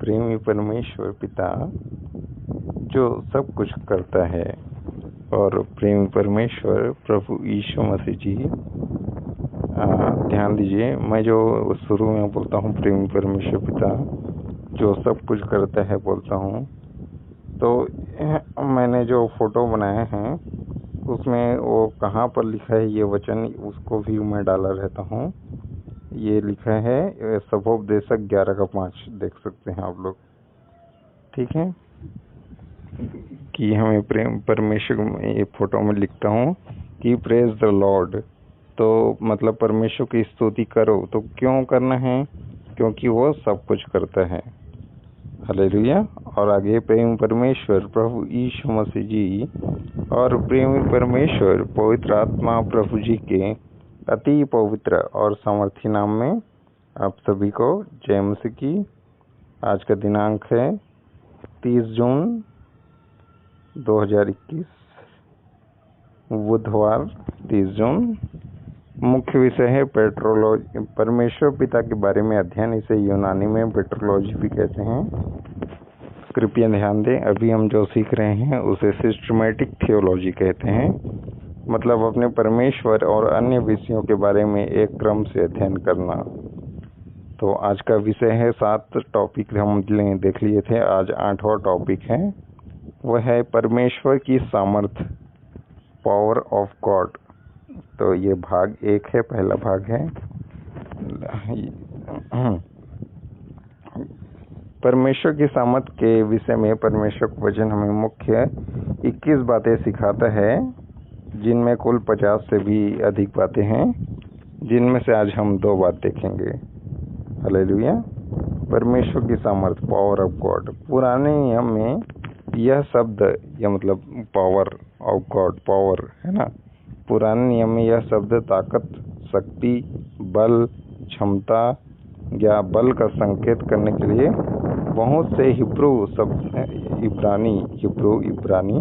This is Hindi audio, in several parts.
प्रेमी परमेश्वर पिता जो सब कुछ करता है और प्रेमी परमेश्वर प्रभु यीशु मसीह जी, ध्यान दीजिए, मैं जो शुरू में बोलता हूँ प्रेमी परमेश्वर पिता जो सब कुछ करता है बोलता हूँ, तो मैंने जो फोटो बनाए हैं उसमें वो कहाँ पर लिखा है ये वचन, उसको भी मैं डाला रहता हूँ। ये लिखा है सभोपदेशक 11:5, देख सकते हैं आप लोग, ठीक है, कि हमें प्रेम परमेश्वर ये फोटो में लिखता हूँ कि प्रेज द लॉर्ड, तो मतलब परमेश्वर की स्तुति करो। तो क्यों करना है? क्योंकि वो सब कुछ करता है। हालेलुया। और आगे प्रेम परमेश्वर प्रभु यीशु मसीह जी और प्रेमी परमेश्वर पवित्र आत्मा प्रभु जी के अति पवित्र और सामर्थी नाम में आप सभी को जय मसीह की। आज का दिनांक है 30 जून 2021, बुधवार 30 जून। मुख्य विषय है पेट्रोलॉजी, परमेश्वर पिता के बारे में अध्ययन। इसे यूनानी में पेट्रोलॉजी भी कहते हैं। कृपया ध्यान दें, अभी हम जो सीख रहे हैं उसे सिस्टमैटिक थियोलॉजी कहते हैं, मतलब अपने परमेश्वर और अन्य विषयों के बारे में एक क्रम से अध्ययन करना। तो आज का विषय है, 7 टॉपिक हम देख लिए थे, आज 8वां टॉपिक है, वह है परमेश्वर की सामर्थ, पावर ऑफ गॉड। तो ये भाग 1 है, पहला भाग है। परमेश्वर की सामर्थ के विषय में परमेश्वर का वचन हमें मुख्य 21 बातें सिखाता है, जिनमें कुल 50 से भी अधिक बातें हैं, जिनमें से आज हम 2 बात देखेंगे। हालेलुया। परमेश्वर की सामर्थ, पावर ऑफ गॉड। पुराने नियम में यह शब्द, या मतलब पावर ऑफ गॉड, पावर है ना, पुराने नियम में यह शब्द ताकत, शक्ति, बल, क्षमता या बल का संकेत करने के लिए बहुत से हिब्रू इब्रानी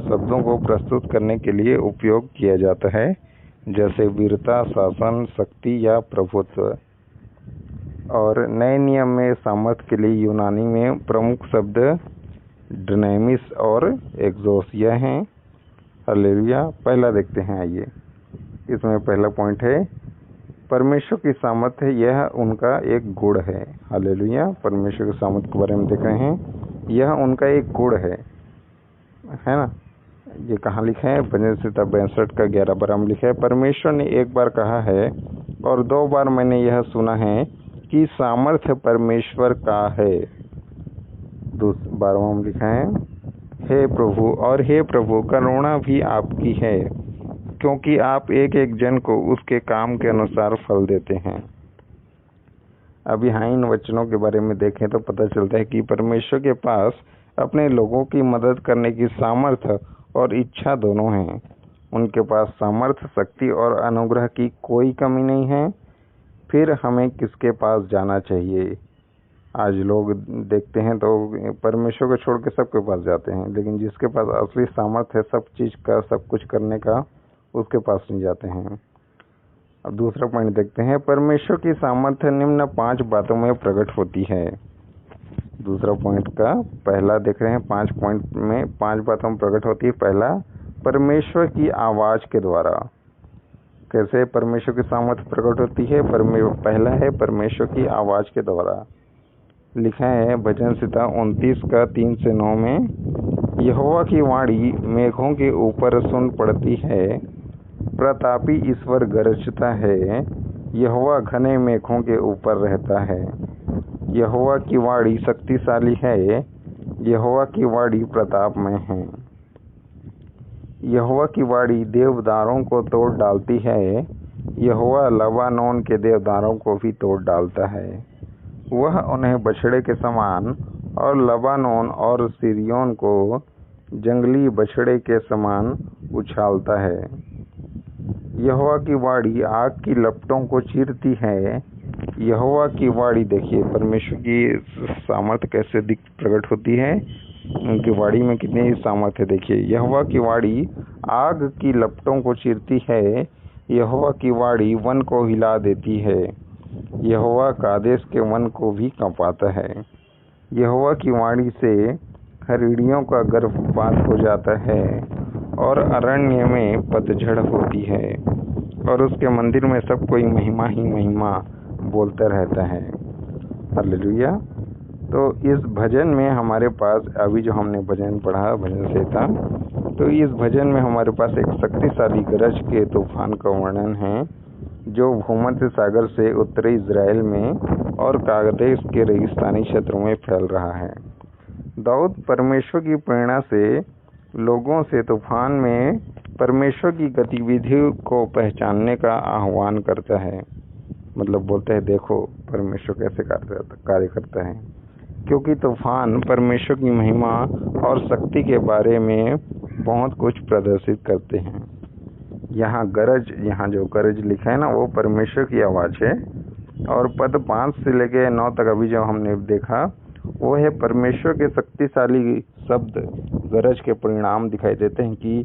शब्दों को प्रस्तुत करने के लिए उपयोग किया जाता है, जैसे वीरता, शासन, शक्ति या प्रभुत्व। और नए नियम में सामर्थ के लिए यूनानी में प्रमुख शब्द डायनामिस और एक्सोसिया हैं। हालेलुया। पहला देखते हैं, आइए। इसमें पहला पॉइंट है परमेश्वर की सामर्थ्य, यह उनका एक गुण है। हालेलुया। परमेश्वर की सामर्थ्य के बारे में देख रहे हैं, यह उनका एक गुण है ना। ये कहाँ लिखा है? भजन संहिता 62 का 11 में लिखा है, परमेश्वर ने एक बार कहा है और 2 बार मैंने यह सुना है कि सामर्थ्य परमेश्वर का है। 12वां में लिखा है, हे प्रभु, और हे प्रभु, करुणा भी आपकी है, क्योंकि आप एक एक जन को उसके काम के अनुसार फल देते हैं। अब यहाँ इन वचनों के बारे में देखें तो पता चलता है कि परमेश्वर के पास अपने लोगों की मदद करने की सामर्थ्य और इच्छा दोनों हैं। उनके पास सामर्थ्य, शक्ति और अनुग्रह की कोई कमी नहीं है। फिर हमें किसके पास जाना चाहिए? आज लोग देखते हैं तो परमेश्वर को छोड़ के सबके पास जाते हैं, लेकिन जिसके पास असली सामर्थ्य है सब चीज़ का, सब कुछ करने का, उसके पास नहीं जाते हैं। अब दूसरा पॉइंट देखते हैं, परमेश्वर की सामर्थ्य निम्न 5 बातों में प्रकट होती है। दूसरा पॉइंट का पहला देख रहे हैं, 5 पॉइंट में 5 बातों में प्रकट होती है। पहला, परमेश्वर की आवाज़ के द्वारा। कैसे परमेश्वर की सामर्थ्य प्रकट होती है? पहला है परमेश्वर की आवाज़ के द्वारा। लिखा है भजन संहिता 29 का 3 से 9 में, यहोवा की वाणी मेघों के ऊपर सुन पड़ती है, प्रतापी ईश्वर गरजता है, यहोवा घने मेघों के ऊपर रहता है। यहोवा की वाणी शक्तिशाली है, यहोवा की वाणी प्रताप में है। यहोवा की वाणी देवदारों को तोड़ डालती है, यहोवा लबानोन के देवदारों को भी तोड़ डालता है। वह उन्हें बछड़े के समान और लबानोन और सिरियोन को जंगली बछड़े के समान उछालता है। यहोवा की वाणी आग की लपटों को चीरती है। यहोवा की वाणी, देखिए परमेश्वर की सामर्थ्य कैसे प्रकट होती है, उनकी वाणी में कितनी सामर्थ्य। देखिए, यहोवा की वाणी आग की लपटों को चीरती है, यहोवा की वाणी वन को हिला देती है, यहोवा कादेश के वन को भी कांपाता है। यहोवा की वाणी से हरिणियों का गर्भपात हो जाता है और अरण्य में पतझड़ होती है और उसके मंदिर में सब कोई महिमा ही महिमा बोलता रहता है। हालेलुया। तो इस भजन में हमारे पास अभी जो हमने भजन पढ़ा भजन संहिता, तो इस भजन में हमारे पास एक शक्तिशाली गरज के तूफान का वर्णन है जो भूमध्य सागर से उत्तरी इजराइल में और कादेश के रेगिस्तानी क्षेत्रों में फैल रहा है। दाऊद परमेश्वर की प्रेरणा से लोगों से तूफान में परमेश्वर की गतिविधि को पहचानने का आह्वान करता है। मतलब बोलते हैं देखो परमेश्वर कैसे कार्य करता है, क्योंकि तूफान परमेश्वर की महिमा और शक्ति के बारे में बहुत कुछ प्रदर्शित करते हैं। यहाँ जो गरज लिखा है ना, वो परमेश्वर की आवाज़ है। और पद 5 से लेके 9 तक अभी जो हमने देखा वो है परमेश्वर के शक्तिशाली शब्द गरज के परिणाम दिखाई देते हैं कि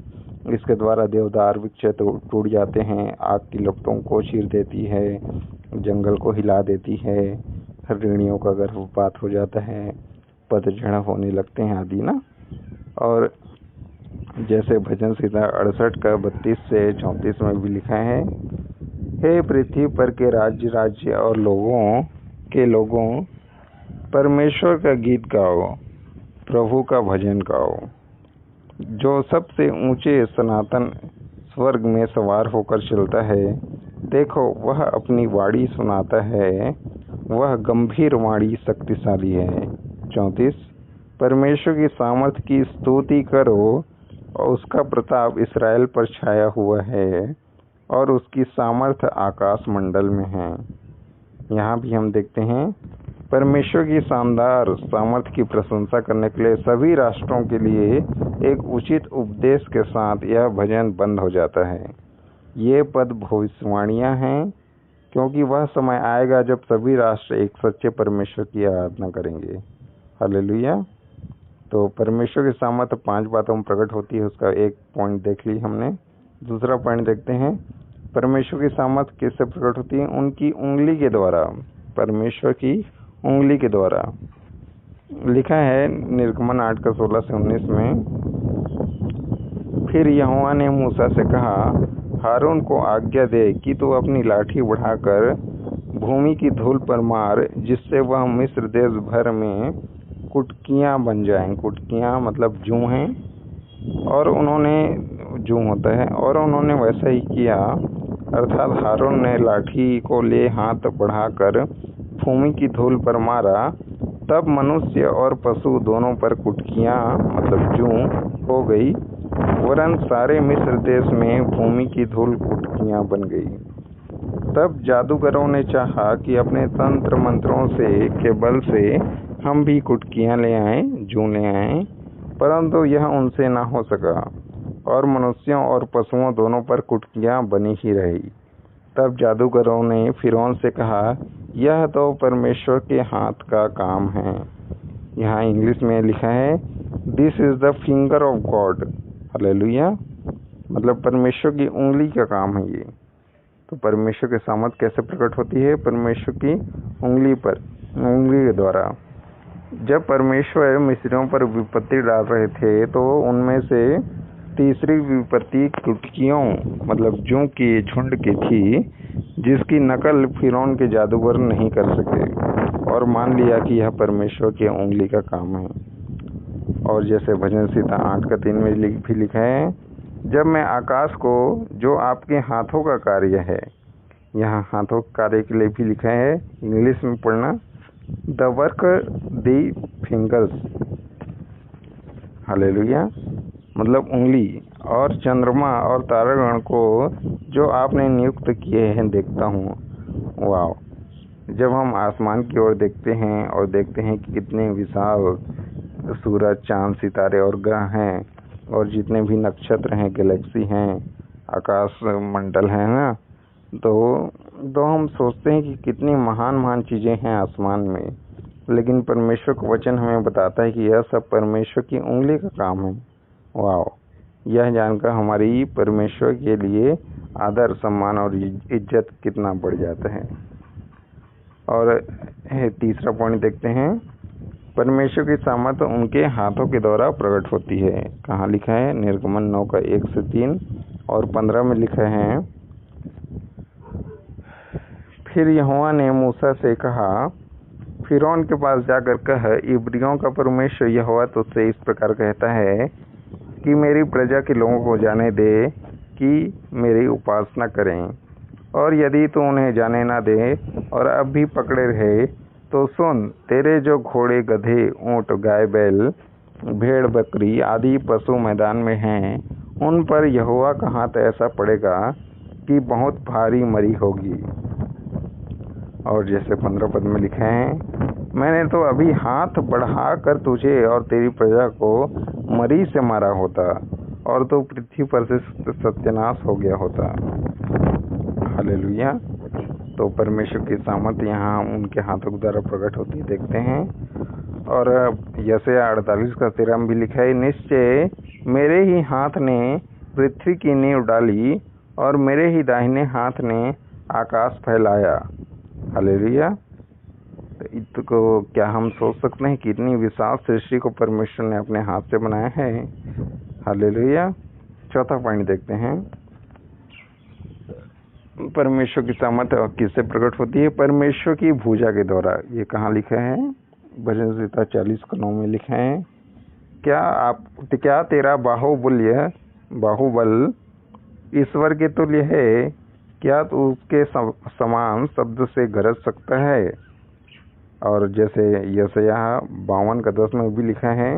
इसके द्वारा देवदार वृक्ष टूट जाते हैं, आग की लपटों को चीर देती है, जंगल को हिला देती है, हरिणियों का गर्भपात हो जाता है, पतझड़ होने लगते हैं आदि ना। और जैसे भजन संहिता 68 का 32 से 34 में भी लिखा है, हे पृथ्वी पर के राज्य और लोगों परमेश्वर का गीत गाओ, प्रभु का भजन गाओ, जो सबसे ऊंचे सनातन स्वर्ग में सवार होकर चलता है। देखो वह अपनी वाणी सुनाता है, वह गंभीर वाणी शक्तिशाली है। 34 परमेश्वर की सामर्थ्य की स्तुति करो और उसका प्रताप इस्राएल पर छाया हुआ है और उसकी सामर्थ्य आकाश मंडल में है। यहाँ भी हम देखते हैं परमेश्वर की शानदार सामर्थ्य की प्रशंसा करने के लिए सभी राष्ट्रों के लिए एक उचित उपदेश के साथ यह भजन बंद हो जाता है। ये पद भविष्यवाणियाँ हैं, क्योंकि वह समय आएगा जब सभी राष्ट्र एक सच्चे परमेश्वर की आराधना करेंगे। हालेलुया। तो परमेश्वर की सामर्थ्य 5 बातों में प्रकट होती है, उसका एक पॉइंट देख ली हमने। दूसरा पॉइंट देखते हैं, परमेश्वर की सामर्थ्य किससे प्रकट होती है? उनकी उंगली के द्वारा। परमेश्वर की उंगली के द्वारा लिखा है निर्गमन 8 का 16 से 19 में, फिर यहोवा ने मूसा से कहा, हारून को आज्ञा दे कि तू अपनी लाठी बढ़ाकर भूमि की धूल पर मार, जिससे वह मिस्र देश भर में कुटकियाँ बन जाएं। कुटकियाँ मतलब जूं हैं, और उन्होंने जूं होता है, और उन्होंने वैसा ही किया। अर्थात हारून ने लाठी को ले हाथ बढ़ाकर भूमि की धूल पर मारा, तब मनुष्य और पशु दोनों पर कुटकियाँ मतलब जूं हो गई, वरन सारे मिस्र देश में भूमि की धूल कुटकियाँ बन गई। तब जादूगरों ने चाहा कि अपने तंत्र मंत्रों के बल से हम भी कुटकियाँ ले आएं, जूं ले आएं, परंतु यह उनसे ना हो सका, और मनुष्यों और पशुओं दोनों पर कुटकियाँ बनी ही रही। तब जादूगरों ने फिरौन से कहा, यह तो परमेश्वर के हाथ का काम है। यहाँ इंग्लिश में लिखा है, this is the finger of God. Hallelujah. मतलब परमेश्वर की उंगली का काम है ये। तो परमेश्वर की सामर्थ कैसे प्रकट होती है? परमेश्वर की उंगली के द्वारा। जब परमेश्वर मिस्रियों पर विपत्ति डाल रहे थे, तो उनमें से तीसरी विपत्ति कुटकियों मतलब जूं की झुंड की थी, जिसकी नकल फिरौन के जादूगर नहीं कर सके, और मान लिया कि यह परमेश्वर की उंगली का काम है। और जैसे भजन संहिता 8 का 3 में भी लिखा है, जब मैं आकाश को, जो आपके हाथों का कार्य है, यहाँ हाथों के कार्य के लिए भी लिखा है, इंग्लिश में पढ़ना, the work the fingers. Hallelujah. मतलब उंगली, और चंद्रमा और तारागण को जो आपने नियुक्त किए हैं देखता हूँ। वाह। जब हम आसमान की ओर देखते हैं और देखते हैं कि कितने विशाल सूरज, चांद, सितारे और ग्रह हैं, और जितने भी नक्षत्र हैं, गैलेक्सी हैं, आकाश मंडल है ना, तो हम सोचते हैं कि कितनी महान चीज़ें हैं आसमान में। लेकिन परमेश्वर का वचन हमें बताता है कि यह सब परमेश्वर की उंगली का काम है। वाह। यह जानकर हमारी परमेश्वर के लिए आदर, सम्मान और इज्जत कितना बढ़ जाता है। और तीसरा पॉइंट देखते हैं, परमेश्वर की सामर्थ्य उनके हाथों के द्वारा प्रकट होती है। कहाँ लिखा है? निर्गमन 9 का 1 से 3 और 15 में लिखा है, फिर यहोवा ने मूसा से कहा, फिरौन के पास जाकर कह, इब्रियों का परमेश्वर यहोवा तुझसे इस प्रकार कहता है कि मेरी प्रजा के लोगों को जाने दे कि मेरी उपासना करें, और यदि तू उन्हें जाने ना दे और अब भी पकड़े रहे तो सुन, तेरे जो घोड़े, गधे, ऊँट, गाय, बैल, भेड़, बकरी आदि पशु मैदान में हैं, उन पर यहोवा का हाथ ऐसा पड़ेगा कि बहुत भारी मरी होगी। और जैसे 15 पद में लिखे हैं, मैंने तो अभी हाथ बढ़ा कर तुझे और तेरी प्रजा को मरी से मारा होता और तो पृथ्वी पर से सत्यानाश हो गया होता। हालेलुया। तो परमेश्वर की सामर्थ्य यहाँ उनके हाथों के द्वारा प्रकट होती देखते हैं। और यशायाह 48 का 13 में भी लिखा है, निश्चय मेरे ही हाथ ने पृथ्वी की नींव डाली और मेरे ही दाहिने हाथ ने आकाश फैलाया। हालेलुया। तो को क्या हम सोच सकते हैं कि इतनी विशाल सृष्टि को परमेश्वर ने अपने हाथ से बनाया है? हालेलुया। चौथा पॉइंट देखते हैं, परमेश्वर की सामर्थ्य किससे प्रकट होती है? परमेश्वर की भुजा के द्वारा। ये कहाँ लिखा है? भजन संहिता 40 का 9 में लिखा है, क्या तेरा बाहुबल ईश्वर के तुल्य है? क्या तू उसके समान शब्द से गरज सकता है? और जैसे यशायाह 52 का 10 में भी लिखा है,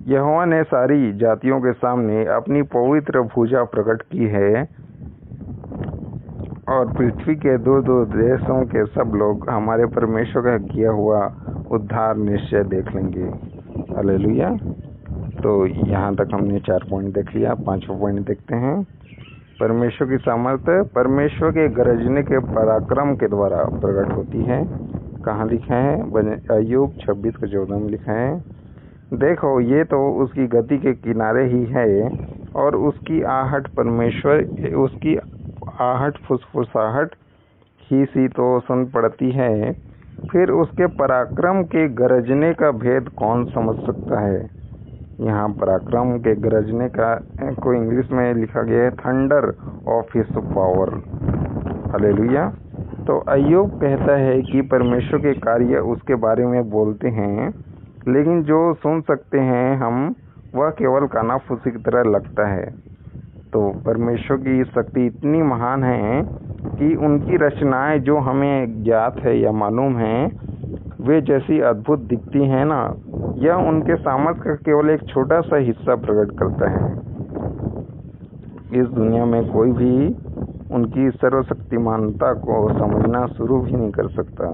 यहोवा ने सारी जातियों के सामने अपनी पवित्र भुजा प्रकट की है और पृथ्वी के दूर दूर देशों के सब लोग हमारे परमेश्वर का किया हुआ उद्धार निश्चय देख लेंगे। हालेलुया। तो यहाँ तक हमने 4 पॉइंट देख लिया। 5वां पॉइंट देखते हैं, परमेश्वर की सामर्थ्य परमेश्वर के गरजने के पराक्रम के द्वारा प्रकट होती है। कहाँ लिखा है? अय्यूब 26 का 14 में लिखा है, देखो ये तो उसकी गति के किनारे ही है और उसकी आहट उसकी आहट फुसफुसाहट ही सी तो सुन पड़ती है, फिर उसके पराक्रम के गरजने का भेद कौन समझ सकता है? यहाँ पराक्रम के गरजने का को इंग्लिश में लिखा गया है, thunder of his power. Hallelujah. तो अय्यूब कहता है कि परमेश्वर के कार्य उसके बारे में बोलते हैं, लेकिन जो सुन सकते हैं हम, वह केवल कानाफूसी की तरह लगता है। तो परमेश्वर की शक्ति इतनी महान है कि उनकी रचनाएं जो हमें ज्ञात है या मालूम है, वे जैसी अद्भुत दिखती हैं ना, यह उनके सामर्थ्य का केवल एक छोटा सा हिस्सा प्रकट करता है। इस दुनिया में कोई भी उनकी सर्वशक्तिमानता को समझना शुरू भी नहीं कर सकता।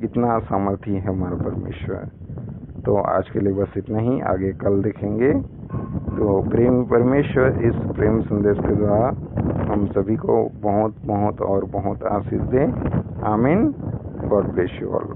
इतना सामर्थ्य है हमारा परमेश्वर। तो आज के लिए बस इतना ही, आगे कल देखेंगे। तो प्रेम परमेश्वर इस प्रेम संदेश के द्वारा हम सभी को बहुत बहुत और बहुत आशीष दे। आमीन। God bless you all.